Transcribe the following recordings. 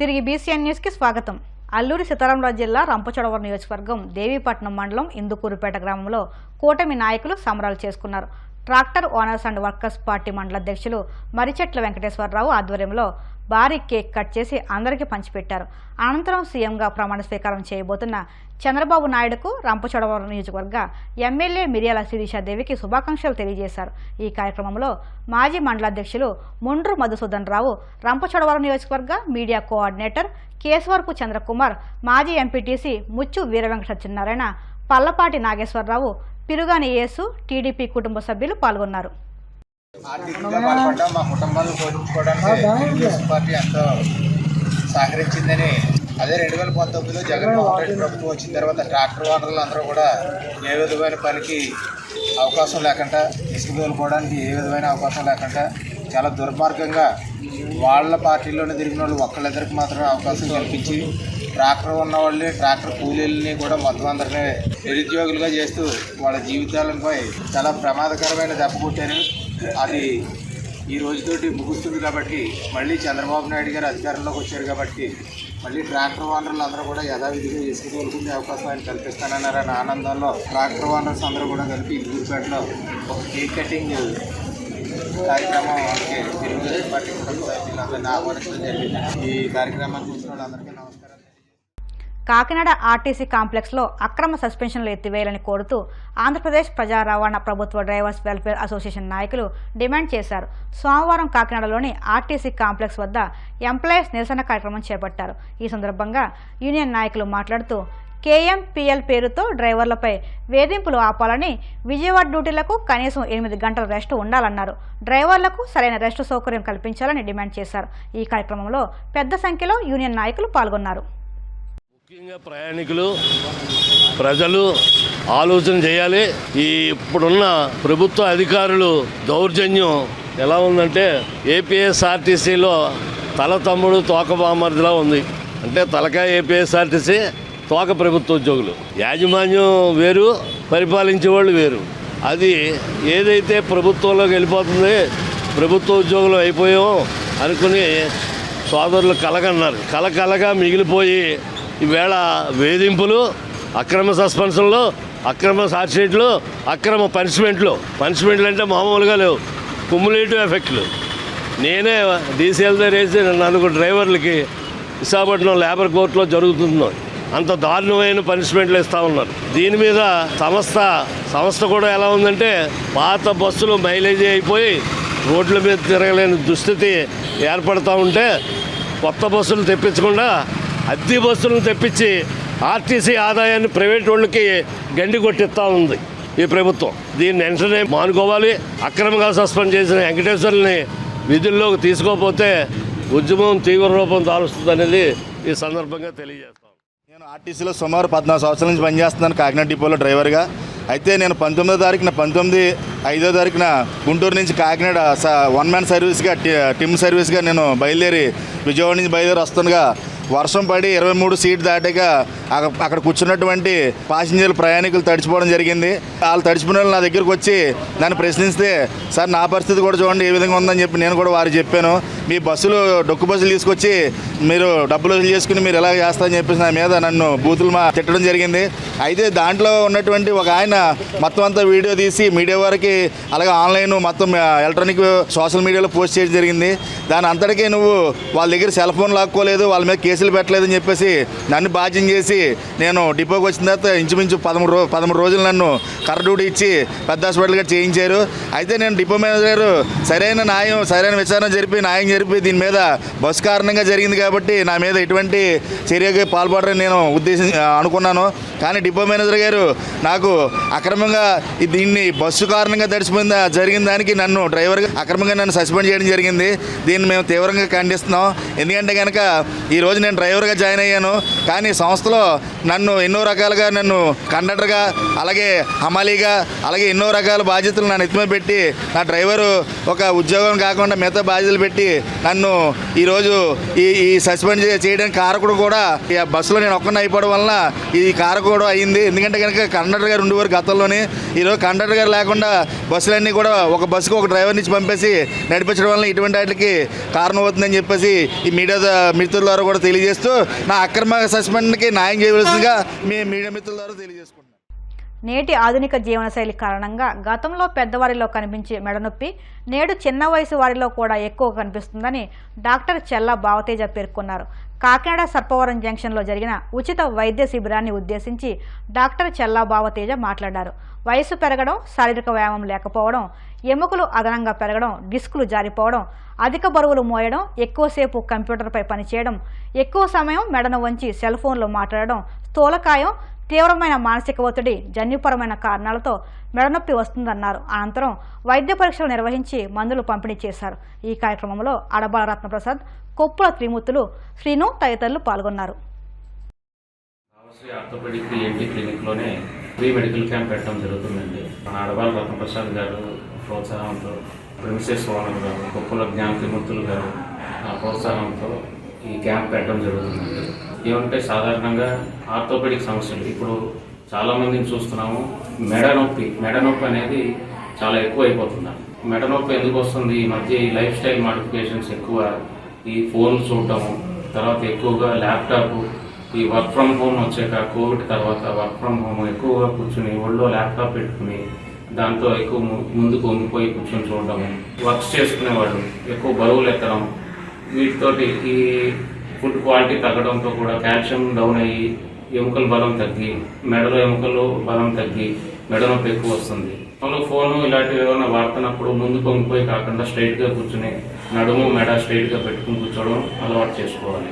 తిరిగి బీసీఎన్ న్యూస్కి స్వాగతం. అల్లూరి సీతారామరాజు జిల్లా రంపచోడవరం నియోజకవర్గం దేవీపట్నం మండలం ఇందుకూరుపేట గ్రామంలో కూటమి నాయకులు సంబరాలు చేసుకున్నారు. Tractor owners and workers party మండల అధ్యక్షులు మరిచెట్ల వెంకటేశ్వరరావు ఆధ్వర్యంలో భారీ కేక్ కట్ చేసి అందరికీ పంచిపెట్టారు. అనంతరం సీఎంగా ప్రమాణ స్వీకారం చేయబోతున్న చంద్రబాబు నాయుడుకు రంపచోడవరం నియోజకవర్గ ఎమ్మెల్యే మిర్యాల శిరీషాదేవికి శుభాకాంక్షలు తెలియజేశారు. ఈ కార్యక్రమంలో మాజీ మండలాధ్యక్షులు ముండ్రు మధుసూదన్ రావు, రంపచోడవరం నియోజకవర్గ మీడియా కోఆర్డినేటర్ కేశవర్పు చంద్రకుమార్, మాజీ ఎంపీటీసీ ముచ్చు వీరవెంకట సత్యనారాయణ, పల్లపాటి నాగేశ్వరరావు, పిరుగాని యేసు, టీడీపీ కుటుంబ సభ్యులు పాల్గొన్నారు. ఆర్థికంగా బలపడ్డా మా కుటుంబాలను పోషించుకోవడానికి తెలుగుదేశం పార్టీ ఎంతో సహకరించిందని, అదే 2019లో జగన్మోహన్ రెడ్డి ప్రభుత్వం వచ్చిన తర్వాత ట్రాక్టర్ ఓనర్లు అందరూ కూడా ఏ విధమైన పనికి అవకాశం లేకుండా, ఇసుక తోలుకోవడానికి ఏ విధమైన అవకాశం లేకుండా చాలా దుర్మార్గంగా వాళ్ళ పార్టీలోనే తిరిగిన వాళ్ళు ఒక్కళ్ళిద్దరికి మాత్రమే అవకాశం కల్పించి ట్రాక్టర్ ఉన్న వాళ్ళని, ట్రాక్టర్ కూలీలని కూడా మొత్తం అందరినీ నిరుద్యోగులుగా చేస్తూ వాళ్ళ జీవితాలపై చాలా ప్రమాదకరమైన దెబ్బ కొట్టారు. అది ఈ రోజుతోటి ముగుస్తుంది కాబట్టి, మళ్ళీ చంద్రబాబు నాయుడు గారు అధికారంలోకి వచ్చారు కాబట్టి మళ్ళీ ట్రాక్టర్ ఓనర్లు అందరూ కూడా యథావిధిగా ఇసుక తోలుకునే అవకాశం ఆయన కల్పిస్తానన్నారని ఆనందంలో ట్రాక్టర్ ఓనర్స్ అందరూ కూడా కలిపి ఇందుకూరుపేటలో ఒక కేక్ కటింగ్ కార్యక్రమం తెలుగుదేశం పార్టీ కుటుంబ సభ్యులందరినీ ఆహ్వానించడం జరిగింది. ఈ కార్యక్రమానికి వచ్చిన వాళ్ళందరికీ నమస్కారం. కాకినాడ ఆర్టీసీ కాంప్లెక్స్లో అక్రమ సస్పెన్షన్లు ఎత్తివేయాలని కోరుతూ ఆంధ్రప్రదేశ్ ప్రజా రవాణా ప్రభుత్వ డ్రైవర్స్ వెల్ఫేర్ అసోసియేషన్ నాయకులు డిమాండ్ చేశారు. సోమవారం కాకినాడలోని ఆర్టీసీ కాంప్లెక్స్ వద్ద ఎంప్లాయీస్ నిరసన కార్యక్రమం చేపట్టారు. ఈ సందర్భంగా యూనియన్ నాయకులు మాట్లాడుతూ కేఎంపీఎల్ పేరుతో డ్రైవర్లపై వేధింపులు ఆపాలని, విజయవాడ డ్యూటీలకు కనీసం 8 గంటల రెస్ట్ ఉండాలన్నారు. డ్రైవర్లకు సరైన రెస్ట్ సౌకర్యం కల్పించాలని డిమాండ్ చేశారు. ఈ కార్యక్రమంలో పెద్ద సంఖ్యలో యూనియన్ నాయకులు పాల్గొన్నారు. ముఖ్యంగా ప్రయాణికులు, ప్రజలు ఆలోచన చేయాలి. ఈ ఇప్పుడున్న ప్రభుత్వ అధికారులు దౌర్జన్యం ఎలా ఉందంటే, ఏపీఎస్ఆర్టీసీలో తల తమ్ముడు తోక బామర్దిలా ఉంది. అంటే తలకాయ ఏపీఎస్ఆర్టీసీ, తోక ప్రభుత్వ ఉద్యోగులు. యాజమాన్యం వేరు, పరిపాలించే వాళ్ళు వేరు. అది ఏదైతే ప్రభుత్వంలోకి వెళ్ళిపోతుంది, ప్రభుత్వ ఉద్యోగులు అయిపోయాం అనుకుని సోదరులు కలగన్నారు. కలగా మిగిలిపోయి ఈవేళ వేధింపులు, అక్రమ సస్పెన్షన్లు, అక్రమ ఛార్జ్షీట్లు, అక్రమ పనిష్మెంట్లు అంటే మామూలుగా లేవు, కుమ్యులేటివ్ ఎఫెక్ట్లు. నేనే డీసీఎల్తో వేసి 4 డ్రైవర్లకి విశాఖపట్నం లేబర్ కోర్టులో జరుగుతుంది. అంత దారుణమైన పనిష్మెంట్లు ఇస్తూ ఉన్నారు. దీని మీద సంస్థ కూడా ఎలా ఉందంటే, పాత బస్సులు మైలేజీ అయిపోయి రోడ్ల మీద తిరగలేని దుస్థితి ఏర్పడుతూ ఉంటే, కొత్త బస్సులు తెప్పించకుండా అద్దె బస్సులను తెప్పించి ఆర్టీసీ ఆదాయాన్ని ప్రైవేట్ వాళ్ళకి గండి కొట్టిస్తూ ఉంది ఈ ప్రభుత్వం. దీన్ని వెంటనే మానుకోవాలి. అక్రమంగా సస్పెండ్ చేసిన వెంకటేశ్వర్ని విధుల్లోకి తీసుకోకపోతే ఉద్యమం తీవ్ర రూపం దాలుస్తుంది అనేది ఈ సందర్భంగా తెలియజేస్తాను. నేను ఆర్టీసీలో సుమారు 14 సంవత్సరాల నుంచి పనిచేస్తున్నాను కాకినాడ డిపోలో డ్రైవర్గా. అయితే నేను 19వ తారీఖున 5వ తారీఖున గుంటూరు నుంచి కాకినాడ 1 మ్యాన్ సర్వీస్గా, టిమ్ సర్వీస్గా నేను బయలుదేరి విజయవాడ నుంచి బయలుదేరి వస్తుండగా వర్షం పడి 23 సీట్ దాటాక అక్కడ కూర్చున్నటువంటి ప్యాసింజర్లు, ప్రయాణికులు తడిచిపోవడం జరిగింది. వాళ్ళు తడిచిపోయిన వాళ్ళు నా దగ్గరకు వచ్చి నన్ను ప్రశ్నిస్తే, సార్ నా పరిస్థితి కూడా చూడండి ఏ విధంగా ఉందని చెప్పి నేను కూడా వారికి చెప్పాను. మీ బస్సులు డొక్కు బస్సులు తీసుకొచ్చి మీరు డబ్బులు వసూలు చేసుకుని మీరు ఎలా చేస్తారని చెప్పేసి నా మీద నన్ను బూతులు తిట్టడం జరిగింది. అయితే దాంట్లో ఉన్నటువంటి ఒక ఆయన మొత్తం అంతా వీడియో తీసి మీడియా వారికి, అలాగే ఆన్లైన్ మొత్తం ఎలక్ట్రానిక్ సోషల్ మీడియాలో పోస్ట్ చేయడం జరిగింది. దాని అంతటికీ నువ్వు వాళ్ళ దగ్గర సెల్ ఫోన్ లాక్కోలేదు, వాళ్ళ మీద కేసులు పెట్టలేదని చెప్పేసి నన్ను బాధ్యం చేసి నేను డిపోకి వచ్చిన తర్వాత ఇంచుమించు 13 రోజులు నన్ను కర్ర డ్యూటీ ఇచ్చి పెద్ద హాస్పిటల్గా చేయించారు. అయితే నేను డిపో మేనేజర్ సరైన విచారణ జరిపి న్యాయం జరిపి దీని మీద బస్సు కారణంగా జరిగింది కాబట్టి నా మీద ఎటువంటి చర్యకి పాల్పడరని నేను అనుకున్నాను. కానీ డిపో మేనేజర్ గారు నాకు అక్రమంగా దీన్ని బస్సు కారణంగా జరిగిన దానికి నన్ను డ్రైవర్గా అక్రమంగా నన్ను సస్పెండ్ చేయడం జరిగింది. దీన్ని మేము తీవ్రంగా ఖండిస్తున్నాం. ఎందుకంటే కనుక ఈరోజు నేను డ్రైవర్గా జాయిన్ అయ్యాను, కానీ సంస్థలో నన్ను ఎన్నో రకాలుగా కండక్టర్గా, అలాగే హమాలీగా, అలాగే ఎన్నో రకాల బాధ్యతలు నన్ను ఎత్తుమే పెట్టి, నా డ్రైవరు ఒక ఉద్యోగం కాకుండా మిగతా బాధ్యతలు పెట్టి నన్ను ఈరోజు ఈ సస్పెండ్ చేయడానికి కారకుడు కూడా ఈ బస్సులో నేను ఒక్కడిని అయిపోవడం వలన ఈ కారకుడు కూడా అయ్యింది. ఎందుకంటే కనుక కండక్టర్ గారు ఉండేవారు గతంలోనే. ఈరోజు కండక్టర్ గారు లేకుండా బస్సులన్నీ కూడా ఒక బస్సుకు ఒక డ్రైవర్ నుంచి పంపేసి నడిపించడం వల్ల ఇటువంటి వాటికి కారణం అవుతుందని చెప్పేసి ఈ మీడియా మిత్రుల ద్వారా కూడా తెలియజేస్తూ నా అక్రమ సస్పెండ్కి న్యాయం చేయవలసిందిగా మీ మీడియా మిత్రుల ద్వారా తెలియజేసుకుంటున్నాను. నేటి ఆధునిక జీవనశైలి కారణంగా గతంలో పెద్దవారిలో కనిపించే మెడనొప్పి నేడు చిన్న వయసు వారిలో కూడా ఎక్కువ కనిపిస్తుందని డాక్టర్ చెల్లా భావతేజ పేర్కొన్నారు. కాకినాడ సర్పవరం జంక్షన్లో జరిగిన ఉచిత వైద్య శిబిరాన్ని ఉద్దేశించి డాక్టర్ చెల్లా భావతేజ మాట్లాడారు. వయసు పెరగడం, శారీరక వ్యాయామం లేకపోవడం, ఎముకలు అదనంగా పెరగడం, డిస్కులు జారిపోవడం, అధిక బరువులు మోయడం, ఎక్కువసేపు కంప్యూటర్పై పనిచేయడం, ఎక్కువ సమయం మెడను వంచి సెల్ ఫోన్లో మాట్లాడడం, స్థూలకాయం, తీవ్రమైన మానసిక ఒత్తిడి, జన్యుపరమైన కారణాలతో మెడనొప్పి వస్తుందన్నారు. అనంతరం వైద్య పరీక్షలు నిర్వహించి మందులు పంపిణీ చేశారు. ఈ కార్యక్రమంలో అడబాల రత్నప్రసాద్, కొప్పుల త్రిమూర్తులు, శ్రీను తదితరులు పాల్గొన్నారు. ఆర్థోపెడిక్ ఈఎన్టీ క్లినిక్లోనే ఫ్రీ మెడికల్ క్యాంప్ పెట్టడం జరుగుతుందండి. మన అడబాల రత్నప్రసాద్ గారు ప్రోత్సాహంతో, ప్రిన్సెస్ ఓనర్ గారు, కొప్పుల జ్ఞాన త్రిమూర్తులు గారు ప్రోత్సాహంతో ఈ క్యాంప్ పెట్టడం జరుగుతుందండి. ఏమంటే సాధారణంగా ఆర్థోపెడిక్ సమస్యలు ఇప్పుడు చాలామందిని చూస్తున్నాము. మెడ నొప్పి అనేది చాలా ఎక్కువ అయిపోతుంది. మెడ నొప్పి ఎందుకు వస్తుంది? ఈ మధ్య ఈ లైఫ్ స్టైల్ మాడిఫికేషన్స్ ఎక్కువ, ఈ ఫోన్ చూడటము, తర్వాత ఎక్కువగా ల్యాప్టాప్, ఈ వర్క్ ఫ్రమ్ హోమ్ వచ్చాక కోవిడ్ తర్వాత వర్క్ ఫ్రమ్ హోమ్ ఎక్కువగా కూర్చుని ఒళ్ళో ల్యాప్టాప్ పెట్టుకుని దాంతో ఎక్కువ ముందుకు వంగిపోయి కూర్చొని చూడటము, వర్క్స్ చేసుకునేవాళ్ళు ఎక్కువ బరువులు ఎత్తడం, వీటితోటి ఈ ఫుడ్ క్వాలిటీ తగ్గడంతో కూడా కాల్షియం డౌన్ అయ్యి ఎముకల బలం తగ్గి, మెడలో ఎముకలు బలం తగ్గి మెడ నొప్పి ఎక్కువ వస్తుంది. ఫోను ఇలాంటివి ఏమైనా వాడుతున్నప్పుడు ముందు పొంగిపోయి కాకుండా స్ట్రైట్గా కూర్చుని నడుము మెడ స్ట్రైట్గా పెట్టుకుని కూర్చోవడం అలవాటు చేసుకోవాలి.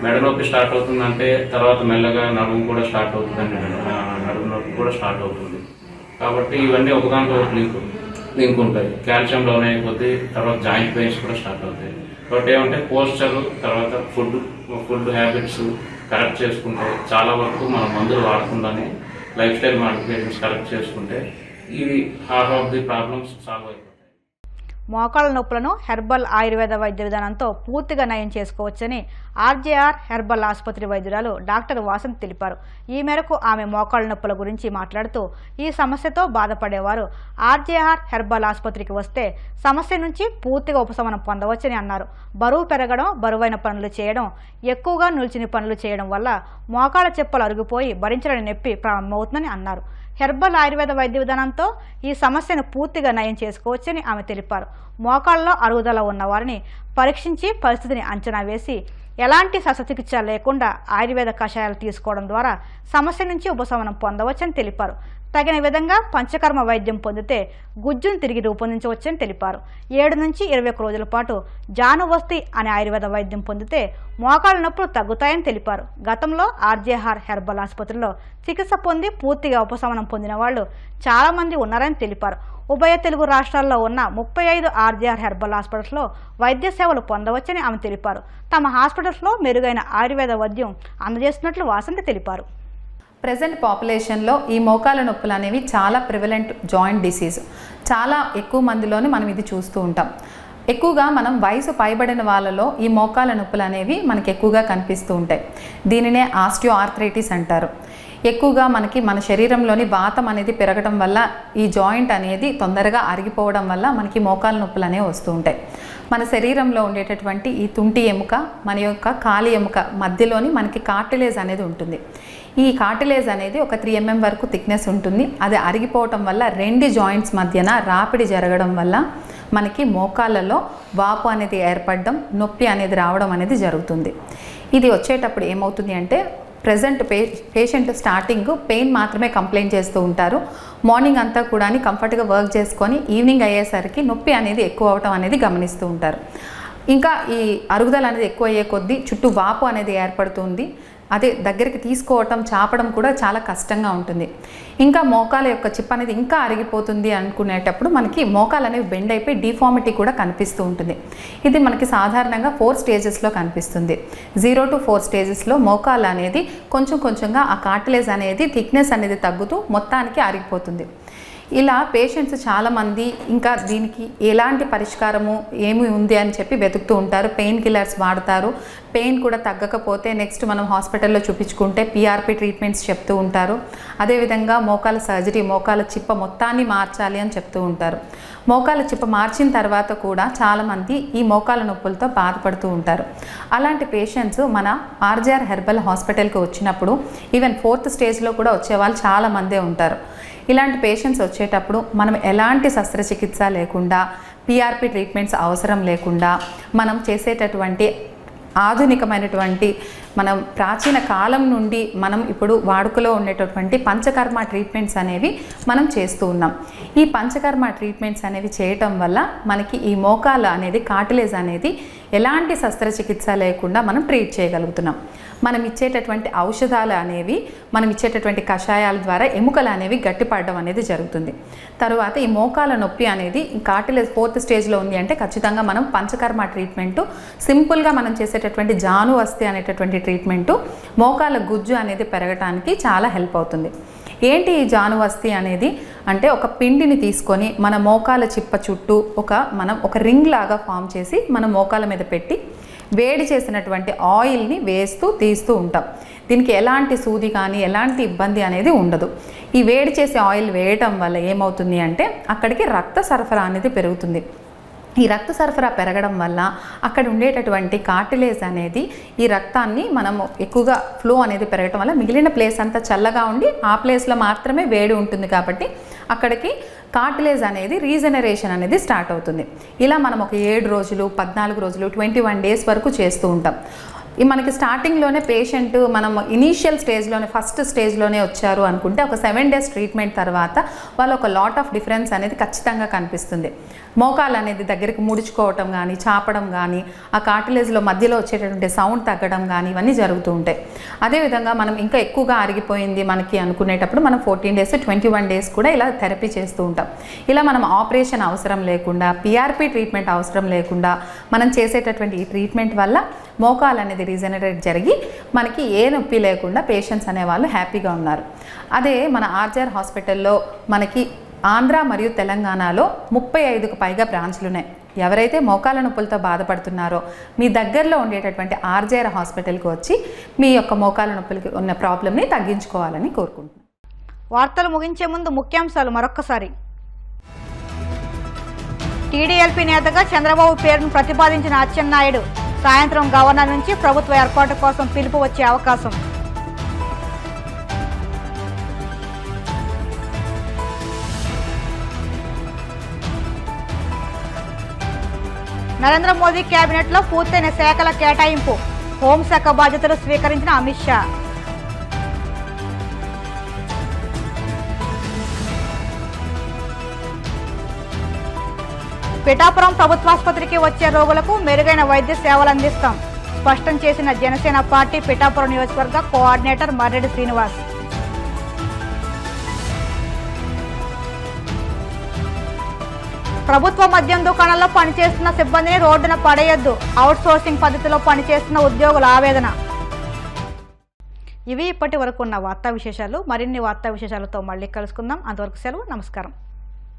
మెడ నొప్పి స్టార్ట్ అవుతుందంటే తర్వాత మెల్లగా నడుము కూడా స్టార్ట్ అవుతుందండి, నడుము నొప్పి కూడా స్టార్ట్ అవుతుంది. కాబట్టి ఇవన్నీ ఒకదానితో లింక్ ఉంటాయి. కాల్షియం డౌన్ అయిపోతే తర్వాత జాయింట్ పెయిన్స్ కూడా స్టార్ట్ అవుతాయి. కాబట్టి ఏమంటే పోస్చర్, తర్వాత ఫుడ్ హ్యాబిట్స్ కరెక్ట్ చేసుకుంటే చాలా వరకు మనం మందులు వాడకుండానే లైఫ్ స్టైల్ మాడిఫికేషన్స్ కరెక్ట్ చేసుకుంటే ఇవి half of the problems solve అయిపోతాయి. మోకాళ్ళ నొప్పులను హెర్బల్ ఆయుర్వేద వైద్య విధానంతో పూర్తిగా నయం చేసుకోవచ్చని ఆర్జేఆర్ హెర్బల్ ఆసుపత్రి వైద్యురాలు డాక్టర్ వాసంత్ తెలిపారు. ఈ మేరకు ఆమె మోకాళ్ళ నొప్పుల గురించి మాట్లాడుతూ ఈ సమస్యతో బాధపడేవారు ఆర్జేఆర్ హెర్బల్ ఆసుపత్రికి వస్తే సమస్య నుంచి పూర్తిగా ఉపశమనం పొందవచ్చని అన్నారు. బరువు పెరగడం, బరువైన పనులు చేయడం, ఎక్కువగా నిల్చుని పనులు చేయడం వల్ల మోకాళ్ళ చెప్పులు అరిగిపోయి భరించలేని నొప్పి ప్రారంభమవుతుందని అన్నారు. హెర్బల్ ఆయుర్వేద వైద్య విధానంతో ఈ సమస్యను పూర్తిగా నయం చేసుకోవచ్చని ఆమె తెలిపారు. మోకాళ్ళలో అరుగుదల ఉన్న వారిని పరీక్షించి పరిస్థితిని అంచనా వేసి ఎలాంటి శస్త్రచికిత్స లేకుండా ఆయుర్వేద కషాయాలు తీసుకోవడం ద్వారా సమస్య నుంచి ఉపశమనం పొందవచ్చని తెలిపారు. తగిన విధంగా పంచకర్మ వైద్యం పొందితే గుజ్జును తిరిగి రూపొందించవచ్చని తెలిపారు. 7 నుంచి 21 రోజుల పాటు జానువస్తి అనే ఆయుర్వేద వైద్యం పొందితే మోకాళ్ళ నొప్పులు తగ్గుతాయని తెలిపారు. గతంలో ఆర్జేఆర్ హెర్బల్ ఆసుపత్రిలో చికిత్స పొంది పూర్తిగా ఉపశమనం పొందిన వాళ్ళు చాలామంది ఉన్నారని తెలిపారు. ఉభయ తెలుగు రాష్ట్రాల్లో ఉన్న 35 ఆర్జేఆర్ హెర్బల్ హాస్పిటల్స్లో వైద్య సేవలు పొందవచ్చని ఆమె తెలిపారు. తమ హాస్పిటల్స్లో మెరుగైన ఆయుర్వేద వైద్యం అందజేస్తున్నట్లు వాసంతి తెలిపారు. ప్రెజెంట్ పాపులేషన్లో ఈ మోకాల నొప్పులు అనేవి చాలా ప్రివలెంట్ జాయింట్ డిసీజ్. చాలా ఎక్కువ మందిలోనే మనం ఇది చూస్తూ ఉంటాం. ఎక్కువగా మనం వయసు పైబడిన వాళ్ళలో ఈ మోకాల నొప్పులు అనేవి మనకి ఎక్కువగా కనిపిస్తూ ఉంటాయి. దీనినే ఆస్టియో ఆర్థరైటిస్ అంటారు. ఎక్కువగా మనకి మన శరీరంలోని వాతం అనేది పెరగడం వల్ల ఈ జాయింట్ అనేది తొందరగా అరిగిపోవడం వల్ల మనకి మోకాల నొప్పులు అనేవి వస్తూ ఉంటాయి. మన శరీరంలో ఉండేటటువంటి ఈ తుంటి ఎముక, మన యొక్క కాలి ఎముక మధ్యలోని మనకి కార్టిలేజ్ అనేది ఉంటుంది. ఈ కార్టిలేజ్ అనేది ఒక 3 mm వరకు థిక్నెస్ ఉంటుంది. అది అరిగిపోవటం వల్ల 2 జాయింట్స్ మధ్యన రాపిడి జరగడం వల్ల మనకి మోకాళ్ళలో వాపు అనేది ఏర్పడడం, నొప్పి అనేది రావడం అనేది జరుగుతుంది. ఇది వచ్చేటప్పుడు ఏమవుతుంది అంటే ప్రెజెంట్ పేషెంట్ స్టార్టింగ్ పెయిన్ మాత్రమే కంప్లైంట్ చేస్తూ ఉంటారు. మార్నింగ్ అంతా కూడా కంఫర్ట్గా వర్క్ చేసుకొని ఈవినింగ్ అయ్యేసరికి నొప్పి అనేది ఎక్కువ అవటం అనేది గమనిస్తూ ఉంటారు. ఇంకా ఈ అరుగుదల అనేది ఎక్కువ అయ్యే కొద్దీ చుట్టూ వాపు అనేది ఏర్పడుతుంది. అదే దగ్గరికి తీసుకోవటం, చాపడం కూడా చాలా కష్టంగా ఉంటుంది. ఇంకా మోకాల యొక్క చిప్ అనేది ఇంకా అరిగిపోతుంది అనుకునేటప్పుడు మనకి మోకాలు అనేవి బెండ్ అయిపోయి డిఫార్మిటీ కూడా కనిపిస్తూ ఉంటుంది. ఇది మనకి సాధారణంగా 4 స్టేజెస్లో కనిపిస్తుంది. 0 to 4 స్టేజెస్లో మోకాలు అనేది కొంచెంగా ఆ కార్టిలేజ్ అనేది థిక్నెస్ అనేది తగ్గుతూ మొత్తానికి అరిగిపోతుంది. ఇలా పేషెంట్స్ చాలామంది ఇంకా దీనికి ఎలాంటి పరిష్కారము ఏమి ఉంది అని చెప్పి వెతుకుతూ ఉంటారు. పెయిన్ కిల్లర్స్ వాడతారు. పెయిన్ కూడా తగ్గకపోతే నెక్స్ట్ మనం హాస్పిటల్లో చూపించుకుంటే పిఆర్పి ట్రీట్మెంట్స్ చెప్తూ ఉంటారు. అదేవిధంగా మోకాల సర్జరీ, మోకాల చిప్ప మొత్తాన్ని మార్చాలి అని చెప్తూ ఉంటారు. మోకాల చిప్ప మార్చిన తర్వాత కూడా చాలామంది ఈ మోకాల నొప్పులతో బాధపడుతూ ఉంటారు. అలాంటి పేషెంట్స్ మన ఆర్జీఆర్ హెర్బల్ హాస్పిటల్కి వచ్చినప్పుడు ఈవెన్ 4th స్టేజ్లో కూడా వచ్చేవాళ్ళు చాలామందే ఉంటారు. ఇలాంటి పేషెంట్స్ వచ్చేటప్పుడు మనం ఎలాంటి శస్త్రచికిత్స లేకుండా, పిఆర్పి ట్రీట్మెంట్స్ అవసరం లేకుండా మనం చేసేటటువంటి ఆధునికమైనటువంటి మనం ప్రాచీన కాలం నుండి మనం ఇప్పుడు వాడుకలో ఉండేటటువంటి పంచకర్మ ట్రీట్మెంట్స్ అనేవి మనం చేస్తూ ఉన్నాం. ఈ పంచకర్మ ట్రీట్మెంట్స్ అనేవి చేయటం వల్ల మనకి ఈ మోకాలు అనేది, కార్టిలేజ్ అనేది ఎలాంటి శస్త్రచికిత్స లేకుండా మనం ట్రీట్ చేయగలుగుతున్నాం. మనం ఇచ్చేటటువంటి ఔషధాలు అనేవి, మనం ఇచ్చేటటువంటి కషాయాల ద్వారా ఎముకలు అనేవి గట్టిపడడం అనేది జరుగుతుంది. తరువాత ఈ మోకాల నొప్పి అనేది కార్టిలేజ్ 4th స్టేజ్లో ఉంది అంటే ఖచ్చితంగా మనం పంచకర్మ ట్రీట్మెంటు, సింపుల్గా మనం చేసేటటువంటి జాను అస్థి అనేటటువంటి ట్రీట్మెంటు మోకాల గుజ్జు అనేది పెరగటానికి చాలా హెల్ప్ అవుతుంది. ఏంటి ఈ జాను అస్థి అనేది అంటే, ఒక పిండిని తీసుకొని మన మోకాల చిప్ప చుట్టూ మనం ఒక రింగ్ లాగా ఫామ్ చేసి మన మోకాల మీద పెట్టి వేడి చేసినటువంటి ఆయిల్ని వేస్తూ తీస్తూ ఉంటాం. దీనికి ఎలాంటి సూది కానీ ఎలాంటి ఇబ్బంది అనేది ఉండదు. ఈ వేడి చేసే ఆయిల్ వేయటం వల్ల ఏమవుతుంది అంటే అక్కడికి రక్త సరఫరా అనేది పెరుగుతుంది. ఈ రక్త సరఫరా పెరగడం వల్ల అక్కడ ఉండేటటువంటి కార్టిలేజ్ అనేది, ఈ రక్తాన్ని మనము ఎక్కువగా ఫ్లో అనేది పెరగడం వల్ల మిగిలిన ప్లేస్ అంతా చల్లగా ఉండి ఆ ప్లేస్లో మాత్రమే వేడి ఉంటుంది. కాబట్టి అక్కడికి కార్టిలేజ్ అనేది రీజనరేషన్ అనేది స్టార్ట్ అవుతుంది. ఇలా మనం ఒక 7 రోజులు, 14 రోజులు, 21 డేస్ వరకు చేస్తూ ఉంటాం. మనకి స్టార్టింగ్లోనే పేషెంట్ మనం ఇనీషియల్ స్టేజ్లోనే, ఫస్ట్ స్టేజ్లోనే వచ్చారు అనుకుంటే ఒక 7 డేస్ ట్రీట్మెంట్ తర్వాత వాళ్ళు ఒక లాట్ ఆఫ్ డిఫరెన్స్ అనేది ఖచ్చితంగా కనిపిస్తుంది. మోకాలు అనేది దగ్గరికి ముడుచుకోవటం కానీ, చాపడం కానీ, ఆ కార్టిలేజ్లో మధ్యలో వచ్చేటటువంటి సౌండ్ తగ్గడం కానీ ఇవన్నీ జరుగుతూ ఉంటాయి. అదేవిధంగా మనం ఇంకా ఎక్కువగా అరిగిపోయింది మనకి అనుకునేటప్పుడు మనం 14 డేస్, 21 డేస్ కూడా ఇలా థెరపీ చేస్తూ ఉంటాం. ఇలా మనం ఆపరేషన్ అవసరం లేకుండా, పిఆర్పి ట్రీట్మెంట్ అవసరం లేకుండా మనం చేసేటటువంటి ఈ ట్రీట్మెంట్ వల్ల మోకాలు అనేది రీజనరేట్ జరిగి మనకి ఏ నొప్పి లేకుండా పేషెంట్స్ అనేవాళ్ళు హ్యాపీగా ఉన్నారు. అదే మన ఆర్జీఆర్ హాస్పిటల్లో మనకి ఆంధ్ర మరియు తెలంగాణలో 35కు పైగా బ్రాంచ్లు ఉన్నాయి. ఎవరైతే మోకాల నొప్పులతో బాధపడుతున్నారో మీ దగ్గరలో ఉండేటటువంటి ఆర్జీఆర్ హాస్పిటల్కి వచ్చి మీ యొక్క మోకాల నొప్పులకి ఉన్న ప్రాబ్లమ్ని తగ్గించుకోవాలని కోరుకుంటున్నాను. వార్తలు ముగించే ముందు ముఖ్యాంశాలు మరొక్కసారి. టీడీఎల్పీ నేతగా చంద్రబాబు పేరును ప్రతిపాదించిన అచ్చెన్నాయుడు, సాయంత్రం గవర్నర్ నుంచి ప్రభుత్వ ఏర్పాటు కోసం పిలుపు వచ్చే అవకాశం. నరేంద్ర మోదీ కేబినెట్లో పూర్తయిన శాఖల కేటాయింపు, హోంశాఖ బాధ్యతలు స్వీకరించిన అమిత్ షా. పిఠాపురం ప్రభుత్వాసుపత్రికి వచ్చే రోగులకు మెరుగైన వైద్య సేవలు అందిస్తాం, స్పష్టం చేసిన జనసేన పార్టీ పిఠాపురం నియోజకవర్గ కోఆర్డినేటర్ మర్రెడ్డి శ్రీనివాస్. ప్రభుత్వ మద్యం దుకాణాల్లో పనిచేస్తున్న సిబ్బందిని రోడ్డున పడేయొద్దు, అవుట్ సోర్సింగ్ పద్ధతిలో పనిచేస్తున్న ఉద్యోగుల ఆవేదన. ఇవి ఇప్పటి వరకు ఉన్న వార్తా విశేషాలు. మరిన్ని వార్తా విశేషాలతో మళ్ళీ కలుసుకుందాం. అంతవరకు సెలవు. నమస్కారం.